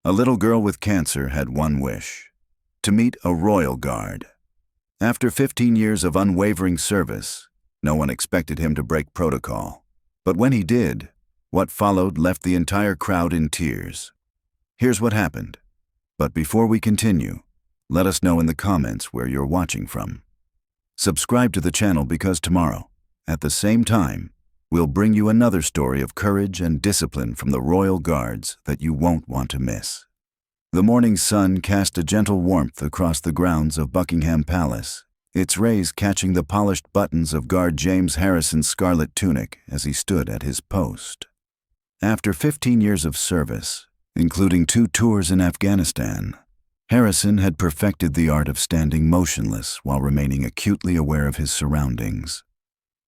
A little girl with cancer had one wish: to meet a royal guard. After 15 years of unwavering service, no one expected him to break protocol. But when he did, what followed left the entire crowd in tears. Here's what happened. But before we continue, let us know in the comments where you're watching from. Subscribe to the channel because tomorrow, at the same time, we'll bring you another story of courage and discipline from the royal guards that you won't want to miss. The morning sun cast a gentle warmth across the grounds of Buckingham Palace, its rays catching the polished buttons of Guard James Harrison's scarlet tunic as he stood at his post. After 15 years of service, including 2 tours in Afghanistan, Harrison had perfected the art of standing motionless while remaining acutely aware of his surroundings.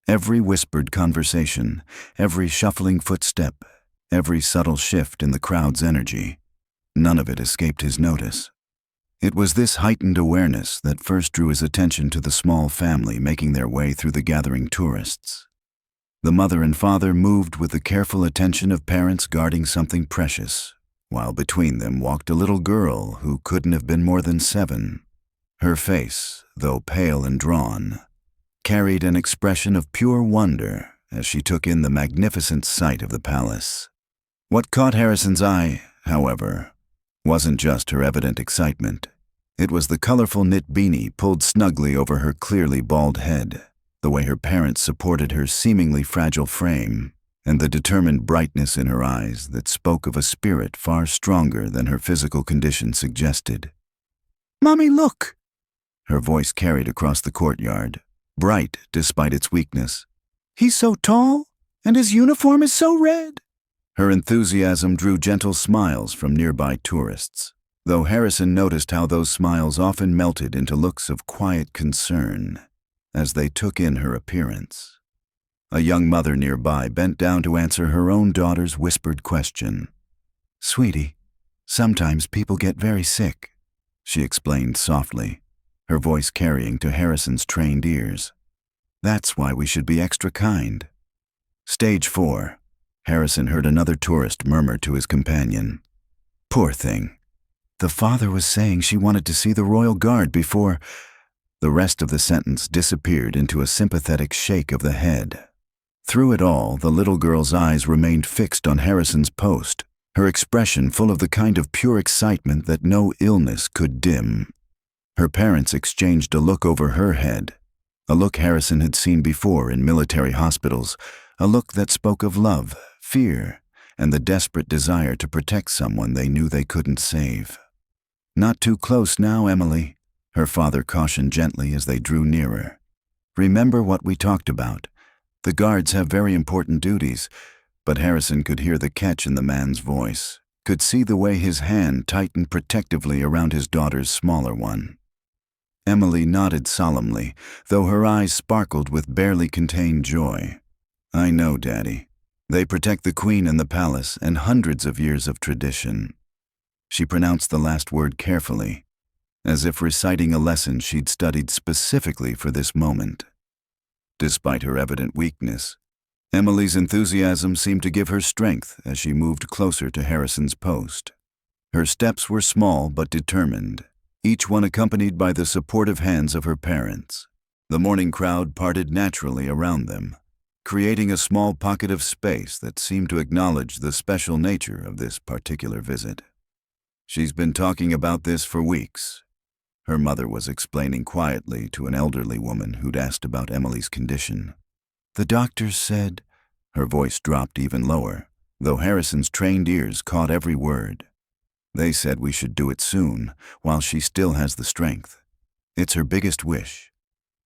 Every whispered conversation, every shuffling footstep, every subtle shift in the crowd's energy, none of it escaped his notice. It was this heightened awareness that first drew his attention to the small family making their way through the gathering tourists. The mother and father moved with the careful attention of parents guarding something precious, while between them walked a little girl who couldn't have been more than 7. Her face, though pale and drawn, carried an expression of pure wonder as she took in the magnificent sight of the palace. What caught Harrison's eye, however, wasn't just her evident excitement. It was the colorful knit beanie pulled snugly over her clearly bald head, the way her parents supported her seemingly fragile frame, and the determined brightness in her eyes that spoke of a spirit far stronger than her physical condition suggested. "Mommy, look!" Her voice carried across the courtyard, bright despite its weakness. "He's so tall, and his uniform is so red." Her enthusiasm drew gentle smiles from nearby tourists, though Harrison noticed how those smiles often melted into looks of quiet concern as they took in her appearance. A young mother nearby bent down to answer her own daughter's whispered question. "Sweetie, sometimes people get very sick," she explained softly, her voice carrying to Harrison's trained ears. "That's why we should be extra kind." Stage 4. Harrison heard another tourist murmur to his companion. "Poor thing. The father was saying she wanted to see the royal guard before—" The rest of the sentence disappeared into a sympathetic shake of the head. Through it all, the little girl's eyes remained fixed on Harrison's post, her expression full of the kind of pure excitement that no illness could dim. Her parents exchanged a look over her head, a look Harrison had seen before in military hospitals, a look that spoke of love, fear, and the desperate desire to protect someone they knew they couldn't save. "Not too close now, Emily," her father cautioned gently as they drew nearer. "Remember what we talked about. The guards have very important duties," but Harrison could hear the catch in the man's voice, could see the way his hand tightened protectively around his daughter's smaller one. Emily nodded solemnly, though her eyes sparkled with barely contained joy. "I know, Daddy. They protect the Queen and the palace and hundreds of years of tradition." She pronounced the last word carefully, as if reciting a lesson she'd studied specifically for this moment. Despite her evident weakness, Emily's enthusiasm seemed to give her strength as she moved closer to Harrison's post. Her steps were small but determined, each one accompanied by the supportive hands of her parents. The morning crowd parted naturally around them, creating a small pocket of space that seemed to acknowledge the special nature of this particular visit. "She's been talking about this for weeks," her mother was explaining quietly to an elderly woman who'd asked about Emily's condition. "The doctors said—" Her voice dropped even lower, though Harrison's trained ears caught every word. "They said we should do it soon, while she still has the strength. It's her biggest wish."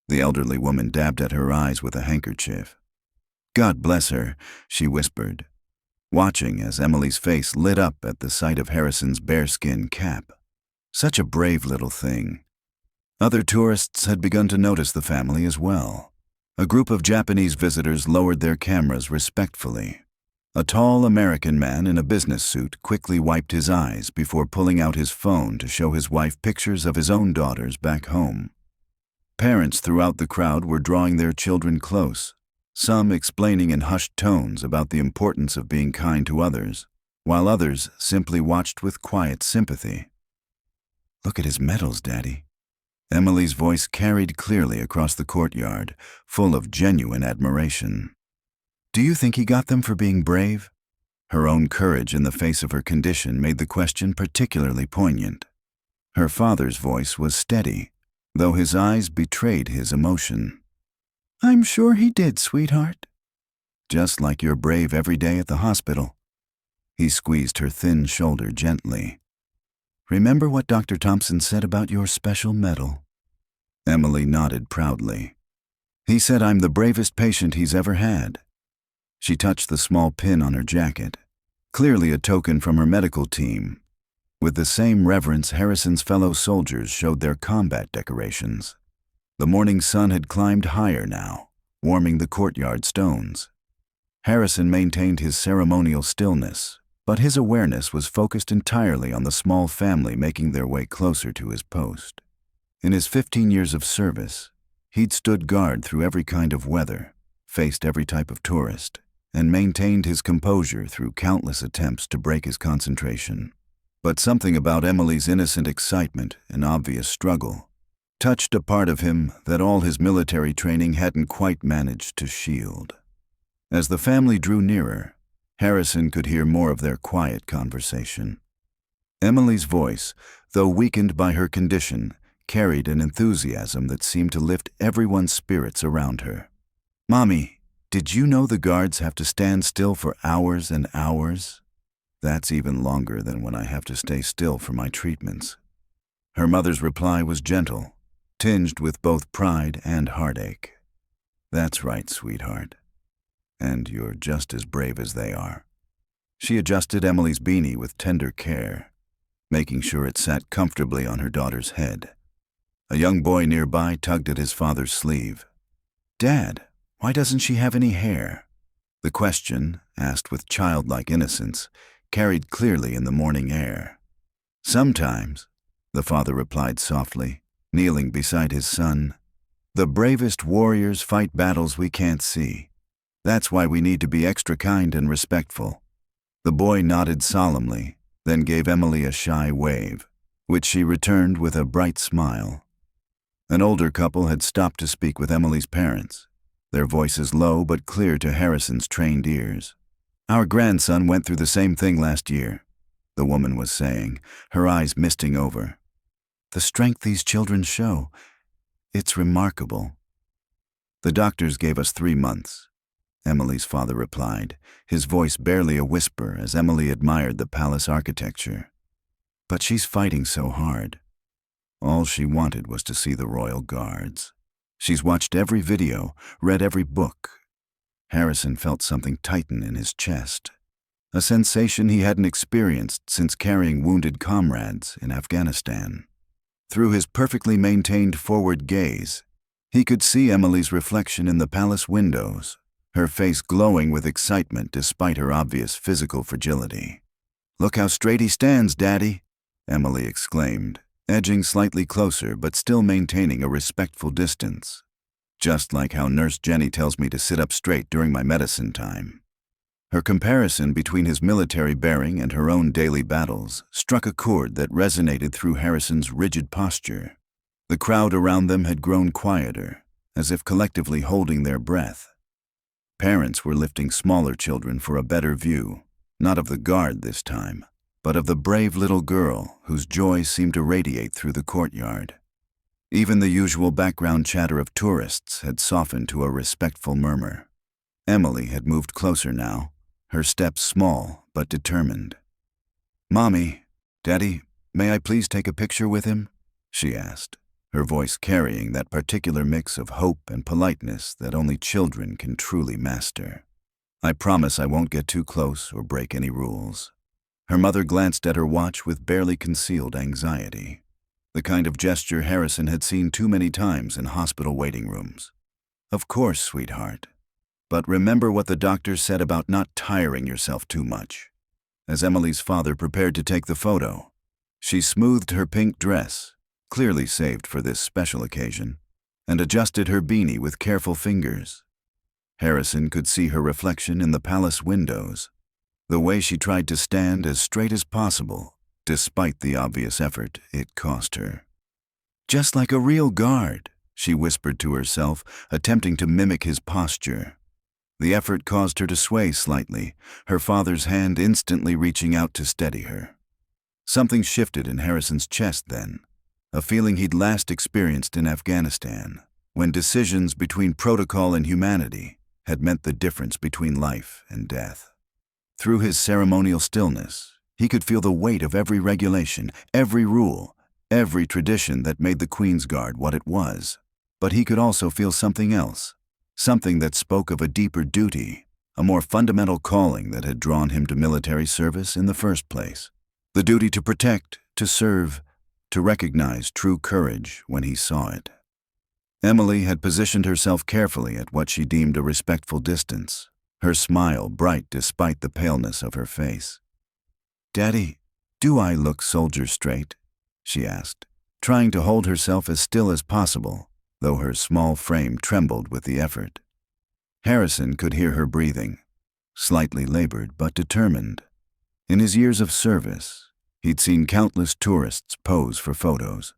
The elderly woman dabbed at her eyes with a handkerchief. "God bless her," she whispered, watching as Emily's face lit up at the sight of Harrison's bearskin cap. Such a brave little thing. Other tourists had begun to notice the family as well. A group of Japanese visitors lowered their cameras respectfully. A tall American man in a business suit quickly wiped his eyes before pulling out his phone to show his wife pictures of his own daughters back home. Parents throughout the crowd were drawing their children close, some explaining in hushed tones about the importance of being kind to others, while others simply watched with quiet sympathy. "Look at his medals, Daddy." Emily's voice carried clearly across the courtyard, full of genuine admiration. "Do you think he got them for being brave?" Her own courage in the face of her condition made the question particularly poignant. Her father's voice was steady, though his eyes betrayed his emotion. "I'm sure he did, sweetheart." "Just like you're brave every day at the hospital." He squeezed her thin shoulder gently. "Remember what Dr. Thompson said about your special medal?" Emily nodded proudly. "He said I'm the bravest patient he's ever had." She touched the small pin on her jacket, clearly a token from her medical team. With the same reverence, Harrison's fellow soldiers showed their combat decorations. The morning sun had climbed higher now, warming the courtyard stones. Harrison maintained his ceremonial stillness, but his awareness was focused entirely on the small family making their way closer to his post. In his 15 years of service, he'd stood guard through every kind of weather, faced every type of tourist, and maintained his composure through countless attempts to break his concentration. But something about Emily's innocent excitement and obvious struggle touched a part of him that all his military training hadn't quite managed to shield. As the family drew nearer, Harrison could hear more of their quiet conversation. Emily's voice, though weakened by her condition, carried an enthusiasm that seemed to lift everyone's spirits around her. "Mommy, did you know the guards have to stand still for hours and hours? That's even longer than when I have to stay still for my treatments." Her mother's reply was gentle, tinged with both pride and heartache. "That's right, sweetheart. And you're just as brave as they are." She adjusted Emily's beanie with tender care, making sure it sat comfortably on her daughter's head. A young boy nearby tugged at his father's sleeve. "Dad, why doesn't she have any hair?" The question, asked with childlike innocence, carried clearly in the morning air. "Sometimes," the father replied softly, kneeling beside his son. "The bravest warriors fight battles we can't see. That's why we need to be extra kind and respectful." The boy nodded solemnly, then gave Emily a shy wave, which she returned with a bright smile. An older couple had stopped to speak with Emily's parents, their voices low but clear to Harrison's trained ears. "Our grandson went through the same thing last year," the woman was saying, her eyes misting over. "The strength these children show, it's remarkable." "The doctors gave us 3 months," Emily's father replied, his voice barely a whisper as Emily admired the palace architecture. "But she's fighting so hard. All she wanted was to see the royal guards. She's watched every video, read every book." Harrison felt something tighten in his chest, a sensation he hadn't experienced since carrying wounded comrades in Afghanistan. Through his perfectly maintained forward gaze, he could see Emily's reflection in the palace windows, her face glowing with excitement despite her obvious physical fragility. "Look how straight he stands, Daddy," Emily exclaimed, edging slightly closer but still maintaining a respectful distance. "Just like how Nurse Jenny tells me to sit up straight during my medicine time." Her comparison between his military bearing and her own daily battles struck a chord that resonated through Harrison's rigid posture. The crowd around them had grown quieter, as if collectively holding their breath. Parents were lifting smaller children for a better view, not of the guard this time, but of the brave little girl whose joy seemed to radiate through the courtyard. Even the usual background chatter of tourists had softened to a respectful murmur. Emily had moved closer now, her steps small but determined. "Mommy, Daddy, may I please take a picture with him?" she asked, her voice carrying that particular mix of hope and politeness that only children can truly master. "I promise I won't get too close or break any rules." Her mother glanced at her watch with barely concealed anxiety, the kind of gesture Harrison had seen too many times in hospital waiting rooms. "Of course, sweetheart. But remember what the doctor said about not tiring yourself too much." As Emily's father prepared to take the photo, she smoothed her pink dress, clearly saved for this special occasion, and adjusted her beanie with careful fingers. Harrison could see her reflection in the palace windows, The way she tried to stand as straight as possible, despite the obvious effort it cost her. "Just like a real guard," she whispered to herself, attempting to mimic his posture. The effort caused her to sway slightly, her father's hand instantly reaching out to steady her. Something shifted in Harrison's chest then, a feeling he'd last experienced in Afghanistan, when decisions between protocol and humanity had meant the difference between life and death. Through his ceremonial stillness, he could feel the weight of every regulation, every rule, every tradition that made the Queen's Guard what it was. But he could also feel something else, something that spoke of a deeper duty, a more fundamental calling that had drawn him to military service in the first place. The duty to protect, to serve, to recognize true courage when he saw it. Emily had positioned herself carefully at what she deemed a respectful distance, her smile bright despite the paleness of her face. "Daddy, do I look soldier straight?" she asked, trying to hold herself as still as possible, though her small frame trembled with the effort. Harrison could hear her breathing, slightly labored but determined. In his years of service, he'd seen countless tourists pose for photos,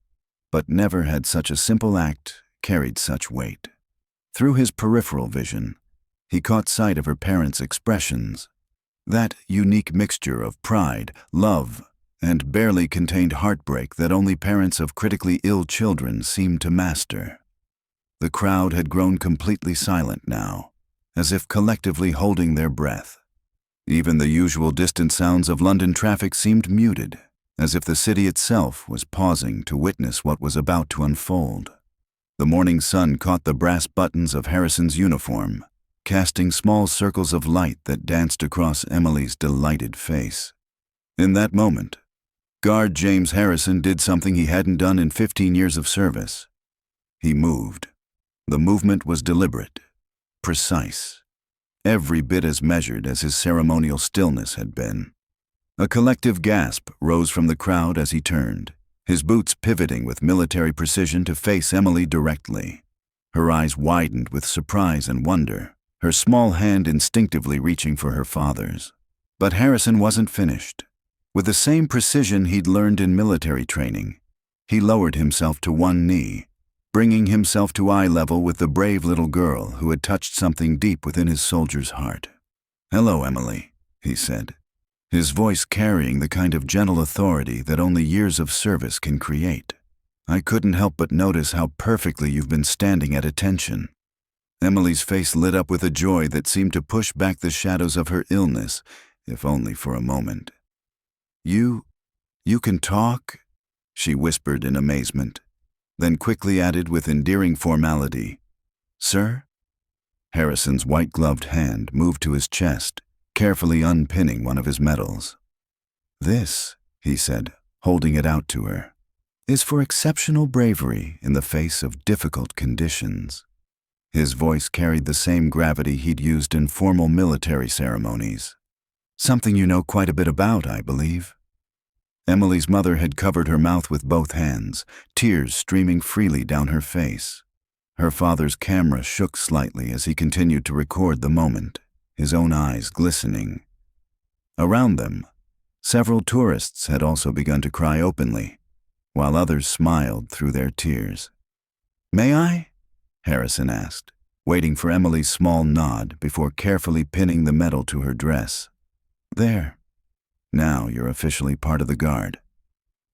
but never had such a simple act carried such weight. Through his peripheral vision, he caught sight of her parents' expressions, that unique mixture of pride, love, and barely contained heartbreak that only parents of critically ill children seemed to master. The crowd had grown completely silent now, as if collectively holding their breath. Even the usual distant sounds of London traffic seemed muted, as if the city itself was pausing to witness what was about to unfold. The morning sun caught the brass buttons of Harrison's uniform, casting small circles of light that danced across Emily's delighted face. In that moment, Guard James Harrison did something he hadn't done in 15 years of service. He moved. The movement was deliberate, precise, every bit as measured as his ceremonial stillness had been. A collective gasp rose from the crowd as he turned, his boots pivoting with military precision to face Emily directly. Her eyes widened with surprise and wonder, her small hand instinctively reaching for her father's. But Harrison wasn't finished. With the same precision he'd learned in military training, he lowered himself to one knee, bringing himself to eye level with the brave little girl who had touched something deep within his soldier's heart. "Hello, Emily," he said, his voice carrying the kind of gentle authority that only years of service can create. "I couldn't help but notice how perfectly you've been standing at attention." Emily's face lit up with a joy that seemed to push back the shadows of her illness, if only for a moment. You can talk?" she whispered in amazement, then quickly added with endearing formality, "Sir?" Harrison's white-gloved hand moved to his chest, carefully unpinning one of his medals. "This," he said, holding it out to her, "is for exceptional bravery in the face of difficult conditions." His voice carried the same gravity he'd used in formal military ceremonies. "Something you know quite a bit about, I believe." Emily's mother had covered her mouth with both hands, tears streaming freely down her face. Her father's camera shook slightly as he continued to record the moment, his own eyes glistening. Around them, several tourists had also begun to cry openly, while others smiled through their tears. "May I?" Harrison asked, waiting for Emily's small nod before carefully pinning the medal to her dress. "There. Now you're officially part of the Guard."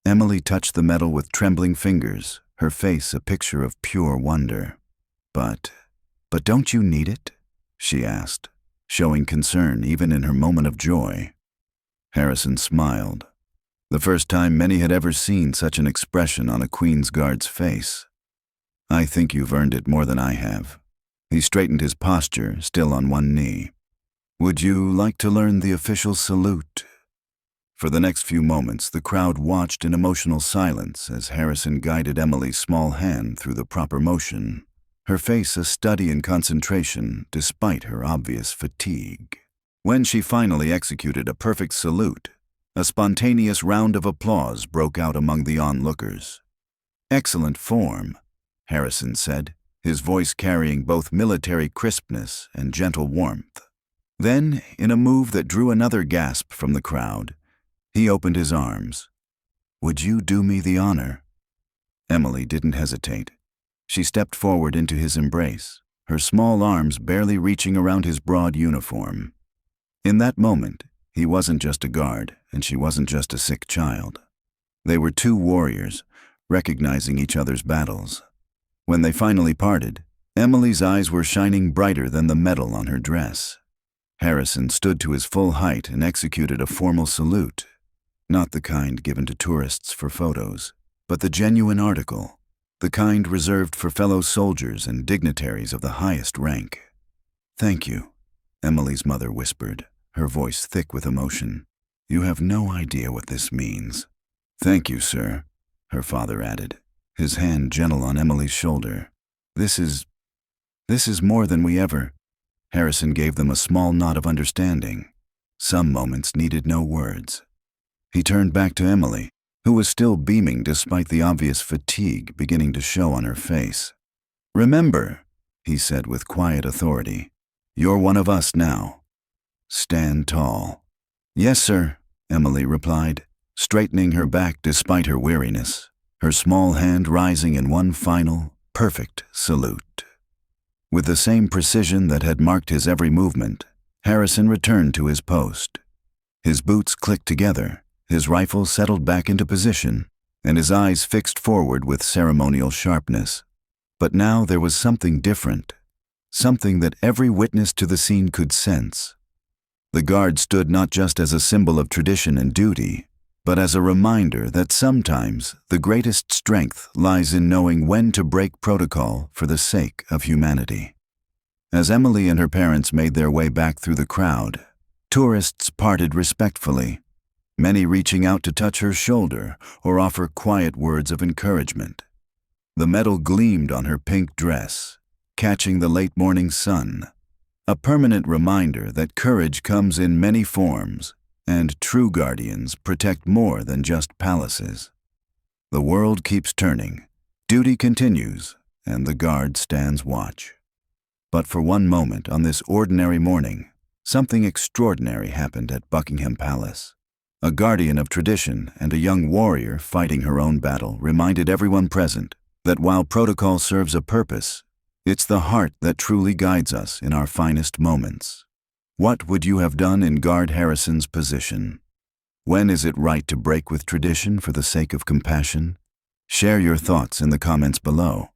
Emily touched the medal with trembling fingers, her face a picture of pure wonder. But don't you need it?" she asked, showing concern even in her moment of joy. Harrison smiled, the first time many had ever seen such an expression on a Queen's Guard's face. "I think you've earned it more than I have." He straightened his posture, still on one knee. "Would you like to learn the official salute?" For the next few moments, the crowd watched in emotional silence as Harrison guided Emily's small hand through the proper motion, her face a study in concentration despite her obvious fatigue. When she finally executed a perfect salute, a spontaneous round of applause broke out among the onlookers. "Excellent form," Harrison said, his voice carrying both military crispness and gentle warmth. Then, in a move that drew another gasp from the crowd, he opened his arms. "Would you do me the honor?" Emily didn't hesitate. She stepped forward into his embrace, her small arms barely reaching around his broad uniform. In that moment, he wasn't just a guard, and she wasn't just a sick child. They were two warriors, recognizing each other's battles. When they finally parted, Emily's eyes were shining brighter than the metal on her dress. Harrison stood to his full height and executed a formal salute, not the kind given to tourists for photos, but the genuine article, the kind reserved for fellow soldiers and dignitaries of the highest rank. "Thank you," Emily's mother whispered, her voice thick with emotion. "You have no idea what this means." "Thank you, sir," her father added, his hand gentle on Emily's shoulder. This is more than we ever." Harrison gave them a small nod of understanding. Some moments needed no words. He turned back to Emily, who was still beaming despite the obvious fatigue beginning to show on her face. "Remember," he said with quiet authority, "you're one of us now. Stand tall." "Yes, sir," Emily replied, straightening her back despite her weariness, her small hand rising in one final, perfect salute. With the same precision that had marked his every movement, Harrison returned to his post. His boots clicked together, his rifle settled back into position, and his eyes fixed forward with ceremonial sharpness. But now there was something different, something that every witness to the scene could sense. The guard stood not just as a symbol of tradition and duty, but as a reminder that sometimes the greatest strength lies in knowing when to break protocol for the sake of humanity. As Emily and her parents made their way back through the crowd, tourists parted respectfully, many reaching out to touch her shoulder or offer quiet words of encouragement. The metal gleamed on her pink dress, catching the late morning sun, a permanent reminder that courage comes in many forms, and true guardians protect more than just palaces. The world keeps turning, duty continues, and the guard stands watch. But for one moment on this ordinary morning, something extraordinary happened at Buckingham Palace. A guardian of tradition and a young warrior fighting her own battle reminded everyone present that while protocol serves a purpose, it's the heart that truly guides us in our finest moments. What would you have done in Guard Harrison's position? When is it right to break with tradition for the sake of compassion? Share your thoughts in the comments below.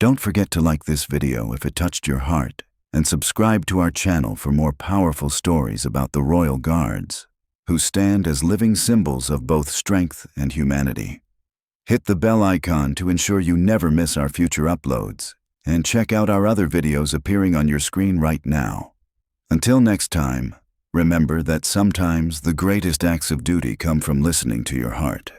Don't forget to like this video if it touched your heart, and subscribe to our channel for more powerful stories about the Royal Guards, who stand as living symbols of both strength and humanity. Hit the bell icon to ensure you never miss our future uploads, and check out our other videos appearing on your screen right now. Until next time, remember that sometimes the greatest acts of duty come from listening to your heart.